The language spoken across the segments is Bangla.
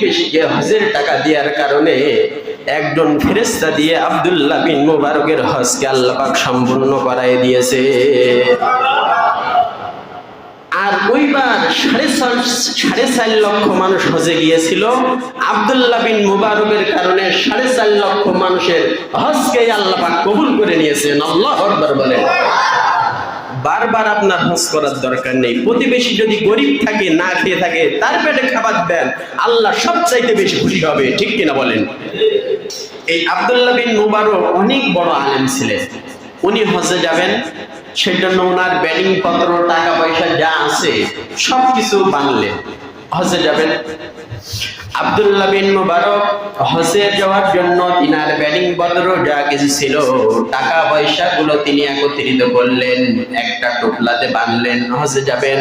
প্রতিবেশীকে হজের টাকা দেওয়ার কারণে একজন ফেরেশতা দিয়ে আব্দুল্লাহ বিন মুবারকের হজকে আল্লাহ পাক সম্পূর্ণ করায় দিয়েছে। আর ওইবার 4.5 লক্ষ মানুষ হজে গিয়েছিল। আব্দুল্লাহ বিন মুবারকের কারণে 4.5 লক্ষ মানুষের হজকে আল্লাহ পাক কবুল করে নিয়েছেন। আল্লাহু আকবার বলেন। বারবার আপনার হজ করার দরকার নেই। প্রতিবেশী যদি গরিব থাকে, না খেয়ে থাকে, তার পেটে খাবার দেন, আল্লাহ সবচাইতে বেশি খুশি হবে। ঠিক কিনা বলেন? এই আব্দুল্লাহ বিন মুবারক অনেক বড় আলেম ছিলেন। উনি হজে যাবেন, সেজন্য ওনার ব্যাটিং পত্র, টাকা পয়সা যা আছে সবকিছু বানলেন, হজে যাবেন। আব্দুল্লাহ বিন মুবারক হজে যাওয়ার জন্য তিনার ব্যাটিং পত্র যা কিছু ছিল, টাকা পয়সা গুলো তিনি একত্রিত করলেন, একটা টোপলাতে বানলেন, হজে যাবেন।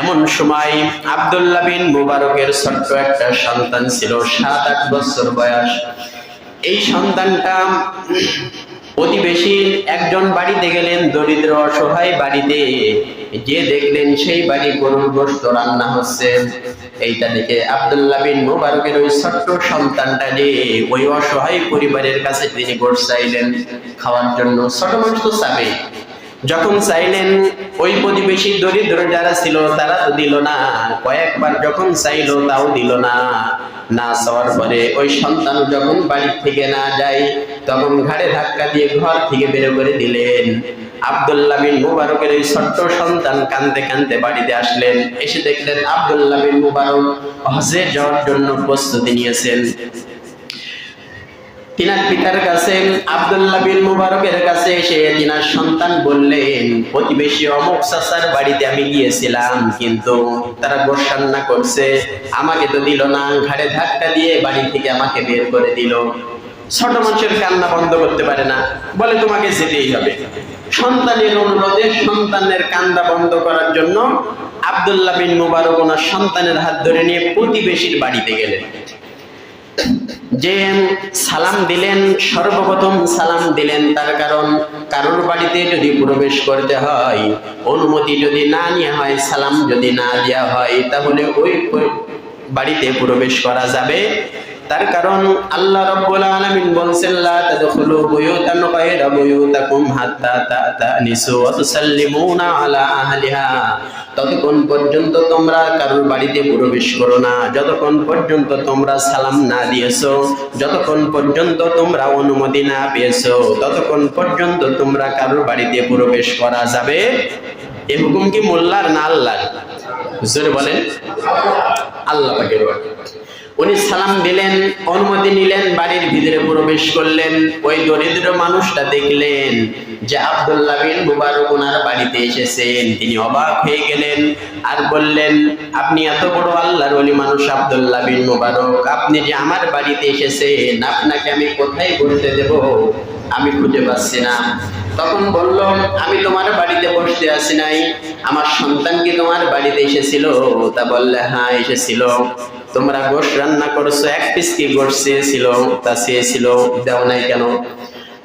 এমন সময় আব্দুল্লাহ বিন মুবারকের ছোট্ট একটা সন্তান ছিল, 7-8 বছর বয়স। এই সন্তানটা প্রতিবেশী একজন বাড়িতে গেলেন, দরিদ্র অসহায় বাড়িতে, যে দেখলেন সেই বাড়ি গরুর গোশত রান্না হচ্ছে। এইটা দেখে আব্দুল্লাহ বিন মুবারকের ওই ছোট্ট সন্তানটা যে ওই অসহায় পরিবারের কাছে তিনি গোশত চাইলেন খাওয়ার জন্য। ছোট মানুষ তো চাবে। যখন চাইলেন, ওই প্রতিবেশী দরিদ্র যারা ছিল তারা তো দিল না। কয়েকবার যখন চাইলো তাও দিল না। না চাওয়ার পরে ওই সন্তান যখন বাড়ি থেকে না যায়, তখন ঘাড়ে ধাক্কা দিয়ে ঘর থেকে বের করে দিলেন। আব্দুল্লাহ বিন মুবারকের এই ছোট্ট সন্তান কাঁদতে কাঁদতে বাড়িতে আসলেন। এসে দেখলেন আব্দুল্লাহ বিন মুবারক হজে যাওয়ার জন্য প্রস্তুতি নিয়েছেন। তিনার পিতার কাছে, আব্দুল্লাহ বিন মুবারকের কাছে এসে তিনার সন্তান বললেন, প্রতিবেশী অমুক চাচার বাড়িতে আমি গিয়েছিলাম, কিন্তু তারা গোশত রান্না করছে, আমাকে তো দিল না, ঘাড়ে ধাক্কা দিয়ে বাড়ি থেকে আমাকে বের করে দিল। ছোট মানুষের কান্না বন্ধ করতে পারে না, বলে তোমাকে যেতেই হবে। সন্তানের অনুরোধে সন্তানের কান্না বন্ধ করার জন্য আব্দুল্লাহ বিন মুবারক ওনার সন্তানের হাত ধরে নিয়ে প্রতিবেশীর বাড়িতে গেলেন। যে সালাম দিলেন, সর্বপ্রথম সালাম দিলেন তার কারণ, কারোর বাড়িতে যদি প্রবেশ করতে হয়, অনুমতি যদি না নেওয়া হয়, সালাম যদি না দেওয়া হয়, তাহলে ওই বাড়িতে প্রবেশ করা যাবে। তার কারণ আল্লাহ রাব্বুল আলামিন বলেন, লা তাদখুলু বুয়ুতান গায়রা বুয়ুতাকুম হাত্তা তা'তানিসু ওয়া তুসাল্লিমুনা আলা আহলিহা। ততক্ষণ পর্যন্ত তোমরা কারোর বাড়িতে প্রবেশ করো না যতক্ষণ পর্যন্ত তোমরা সালাম না দিয়েছো, যতক্ষণ পর্যন্ত তোমরা অনুমতি না পেয়েছো, ততক্ষণ পর্যন্ত তোমরা কারোর বাড়িতে প্রবেশ করা যাবে। এই হুকুম কি মোল্লার না আল্লাহর? জোরে বলেন। আল্লাহ পাকের ওয়াহী। উনি সালাম দিলেন, অনুমতি নিলেন, বাড়ির ভিতরে প্রবেশ করলেন। ওই দরিদ্র মানুষটা দেখলেন যে আব্দুল্লাহ বিন মুবারক ওনার বাড়িতে এসেছেন। তিনি অবাক হয়ে গেলেন আর বললেন, আপনি এত বড় আল্লাহর ওলি মানুষ আব্দুল্লাহ বিন মুবারক, আপনি যে আমার বাড়িতে এসেছেন, আপনাকে আমি কোথায় বসতে দেব, আমি খুঁজে পাচ্ছি না। তখন বলল, আমি তোমার বাড়িতে বসতে আসি নাই, আমার সন্তান কি তোমার বাড়িতে এসেছিল? তা বললে, হ্যাঁ এসেছিল। তোমরা গোশত রান্না করছো, 1 পিস কি গোশত চেয়েছিল? তা চেয়েছিল, দাও নাই কেন?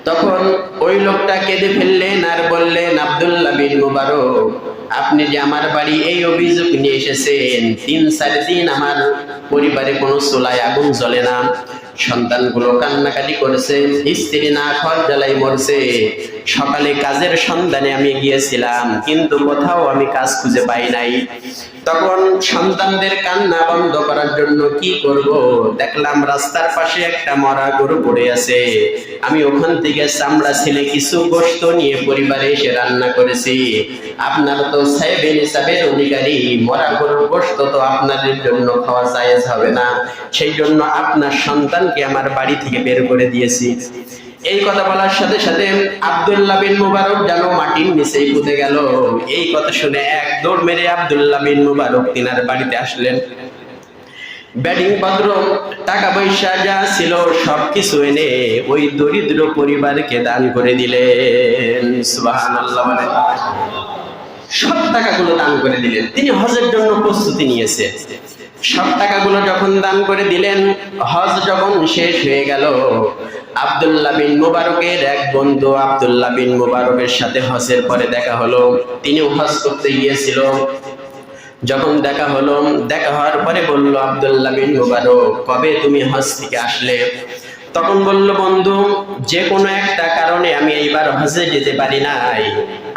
তখন ওই লোকটা কেঁদে ফেললেন আর বললেন, আব্দুল্লাহ বিন মুবারক, আপনি যে আমার বাড়ি এই অভিযোগ নিয়ে এসেছেন, 3-4 দিন আমার পরিবারে কোনো চুলায় আগুন জ্বলে না, সন্তানগুলো কান্নাকাটি করেছে, স্ত্রী না খাওয়ার জ্বালায় মরছে। সকালে কাজের সন্ধানে আমি গিয়েছিলাম, কিন্তু কোথাও আমি কাজ খুঁজে পাই নাই। তখন সন্তানদের কান্না বন্ধ করার জন্য কি করব, দেখলাম রাস্তার পাশে একটা মরা গরু পড়ে আছে। আমি ওখান থেকে চামড়া ছেলে কিছু গোশত নিয়ে পরিবারে এসে রান্না করেছি। আপনারা তো সাহেব হিসাবের অধিকারী, মরা গরুর গোশত তো আপনাদের জন্য খাওয়া জায়েজ হবে না, সেই জন্য আপনার সন্তানকে আমার বাড়ি থেকে বের করে দিয়েছি। এই কথা বলার সাথে সাথে আব্দুল্লাহ বিন মুবারক যেন মাটির নিচেই পুঁতে গেল। এই কথা শুনে এক দৌড় মেরে আব্দুল্লাহ বিন মুবারক তিনার বাড়িতে আসলেন। ব্যাটিং পত্র, টাকা পয়সা যা ছিল সবকিছু এনে ওই দরিদ্র পরিবারকে দান করে দিলেন। সুবহানাল্লাহ বলেন। সব টাকাগুলো দান করে দিলেন। তিনি হজের জন্য প্রস্তুতি নিয়েছে। সব টাকাগুলো যখন দান করে দিলেন, হজ যখন শেষ হয়ে গেল, আব্দুল্লাহ বিন মুবারকের এক বন্ধু আব্দুল্লাহ বিন মুবারকের সাথে হজের পরে দেখা হলো। তিনিও হজ করতে গিয়েছিল। যখন দেখা হলো, দেখা হওয়ার পরে বলল, আব্দুল্লাহ বিন মুবারক, কবে তুমি হজ থেকে আসলে? তখন বলল, বন্ধু, যে কোনো একটা কারণে আমি এইবার হজে যেতে পারি নাই।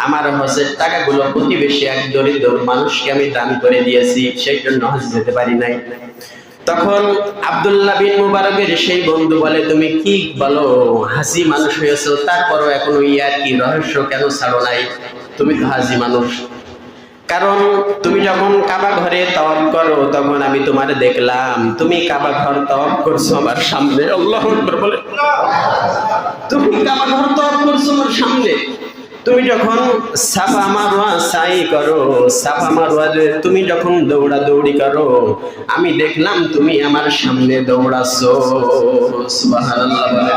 আমার হজের টাকাগুলো প্রতিবেশী এক দরিদ্র মানুষকে আমি দান করে দিয়েছি, সেই জন্য হজ যেতে পারি নাই। তখন আব্দুল্লাহ বিন মুবারকের সেই বন্ধু বলে, তুমি কি বলো, হাজি মানুষ হয়েছো, তারপরও এখনো ইয়ার কি রহস্য কেন ছাড়ো নাই? তুমি তো হাজি মানুষ। কারণ তুমি যখন কাবা ঘরে তাওয়াফ করো, তখন আমি তোমার দেখলাম তুমি কাবা ঘর তাওয়াফ করছো আমার সামনে। আল্লাহু আকবার বলে। তুমি কাবা ঘর তাওয়াফ করছো আমার সামনে। তুমি যখন সাফা মারওয়া সাই করো, সাফা মারওয়াতে তুমি যখন দৌড়াদৌড়ি করো, আমি দেখলাম তুমি আমার সামনে দৌড়াচ্ছো। সুবহানাল্লাহ বলে।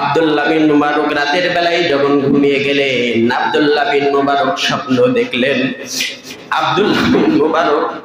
আব্দুল্লাহ বিন মুবারক রাতের বেলায় যখন ঘুমিয়ে গেলেন, আব্দুল্লাহ বিন মুবারক স্বপ্ন দেখলেন। আব্দুল্লাহ বিন মুবারক